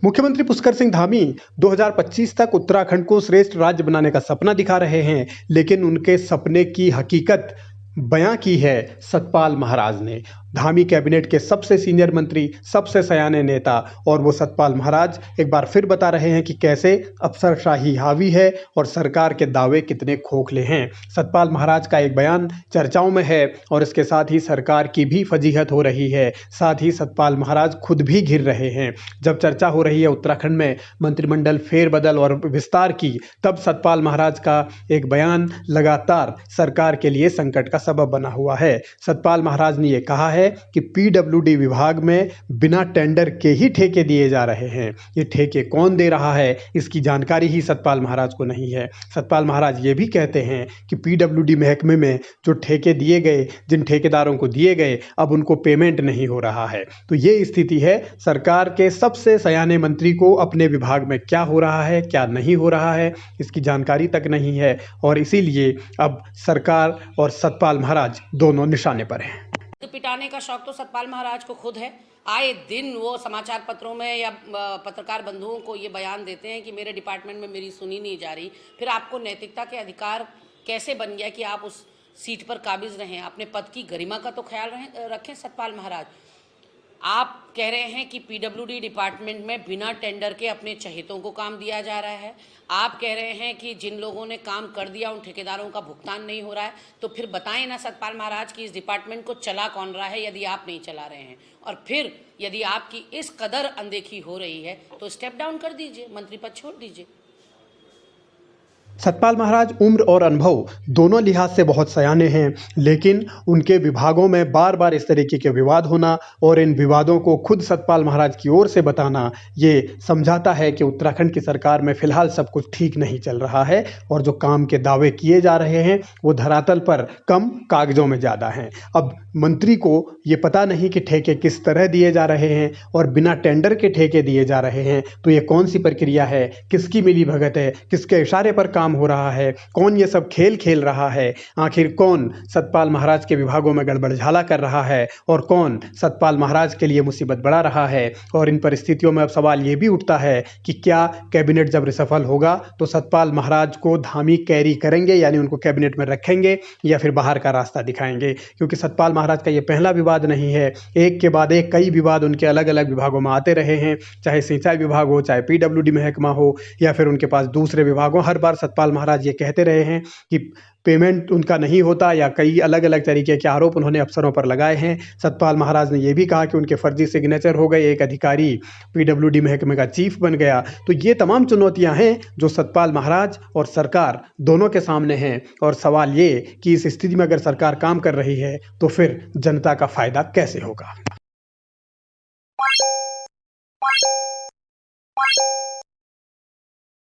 मुख्यमंत्री पुष्कर सिंह धामी 2025 तक उत्तराखंड को श्रेष्ठ राज्य बनाने का सपना दिखा रहे हैं, लेकिन उनके सपने की हकीकत बयां की है सतपाल महाराज ने। धामी कैबिनेट के सबसे सीनियर मंत्री, सबसे सयाने नेता और वो सतपाल महाराज एक बार फिर बता रहे हैं कि कैसे अफसरशाही हावी है और सरकार के दावे कितने खोखले हैं। सतपाल महाराज का एक बयान चर्चाओं में है और इसके साथ ही सरकार की भी फजीहत हो रही है। साथ ही सतपाल महाराज खुद भी घिर रहे हैं। जब चर्चा हो रही है उत्तराखंड में मंत्रिमंडल फेरबदल और विस्तार की, तब सतपाल महाराज का एक बयान लगातार सरकार के लिए संकट का सबब बना हुआ है। सतपाल महाराज ने यह कहा है कि पीडब्ल्यूडी विभाग में बिना टेंडर के ही ठेके दिए जा रहे हैं। ये ठेके कौन दे रहा है, इसकी जानकारी ही सतपाल महाराज को नहीं है। सतपाल महाराज ये भी कहते हैं कि पीडब्ल्यूडी महकमे में जो ठेके दिए गए, जिन ठेकेदारों को दिए गए, अब उनको पेमेंट नहीं हो रहा है। तो ये स्थिति है। सरकार के सबसे सयाने मंत्री को अपने विभाग में क्या हो रहा है, क्या नहीं हो रहा है, इसकी जानकारी तक नहीं है और इसीलिए अब सरकार और सतपाल महाराज दोनों निशाने पर हैं। पिटाने का शौक तो सतपाल महाराज को खुद है। आए दिन वो समाचार पत्रों में या पत्रकार बंधुओं को ये बयान देते हैं कि मेरे डिपार्टमेंट में मेरी सुनी नहीं जा रही। फिर आपको नैतिकता के अधिकार कैसे बन गया कि आप उस सीट पर काबिज रहें? अपने पद की गरिमा का तो ख्याल रखें सतपाल महाराज। आप कह रहे हैं कि पीडब्ल्यूडी डिपार्टमेंट में बिना टेंडर के अपने चहेतों को काम दिया जा रहा है। आप कह रहे हैं कि जिन लोगों ने काम कर दिया उन ठेकेदारों का भुगतान नहीं हो रहा है। तो फिर बताएं ना सतपाल महाराज कि इस डिपार्टमेंट को चला कौन रहा है यदि आप नहीं चला रहे हैं। और फिर यदि आपकी इस कदर अनदेखी हो रही है तो स्टेप डाउन कर दीजिए, मंत्री पद छोड़ दीजिए। सतपाल महाराज उम्र और अनुभव दोनों लिहाज से बहुत सयाने हैं, लेकिन उनके विभागों में बार बार इस तरीके के विवाद होना और इन विवादों को खुद सतपाल महाराज की ओर से बताना, ये समझाता है कि उत्तराखंड की सरकार में फिलहाल सब कुछ ठीक नहीं चल रहा है और जो काम के दावे किए जा रहे हैं वो धरातल पर कम, कागजों में ज़्यादा हैं। अब मंत्री को ये पता नहीं कि ठेके किस तरह दिए जा रहे हैं और बिना टेंडर के ठेके दिए जा रहे हैं। तो ये कौन सी प्रक्रिया है, किसकी मिली भगत है, किसके इशारे पर काम हो रहा है, कौन ये सब खेल खेल रहा है, आखिर कौन सतपाल महाराज के विभागों में गड़बड़झाला कर रहा है और कौन सतपाल महाराज के लिए मुसीबत बढ़ा रहा है। और इन परिस्थितियों में अब सवाल ये भी उठता है कि क्या कैबिनेट जब रिसफल होगा तो सतपाल महाराज को धामी कैरी करेंगे, यानी उनको कैबिनेट में रखेंगे या फिर बाहर का रास्ता दिखाएंगे। क्योंकि सतपाल महाराज का ये पहला विवाद नहीं है, एक के बाद एक कई विवाद उनके अलग अलग विभागों में आते रहे हैं, चाहे सिंचाई विभाग हो, चाहे पीडब्ल्यूडी महकमा हो या फिर उनके पास दूसरे विभाग हो। हर बार सतपाल महाराज ये कहते रहे हैं कि पेमेंट उनका नहीं होता या कई अलग अलग तरीके के आरोप उन्होंने अफसरों पर लगाए हैं। सतपाल महाराज ने यह भी कहा कि उनके फर्जी सिग्नेचर हो गए, एक अधिकारी पीडब्ल्यूडी महकमे का चीफ बन गया। तो ये तमाम चुनौतियां हैं जो सतपाल महाराज और सरकार दोनों के सामने हैं। और सवाल ये कि इस स्थिति में अगर सरकार काम कर रही है तो फिर जनता का फायदा कैसे होगा।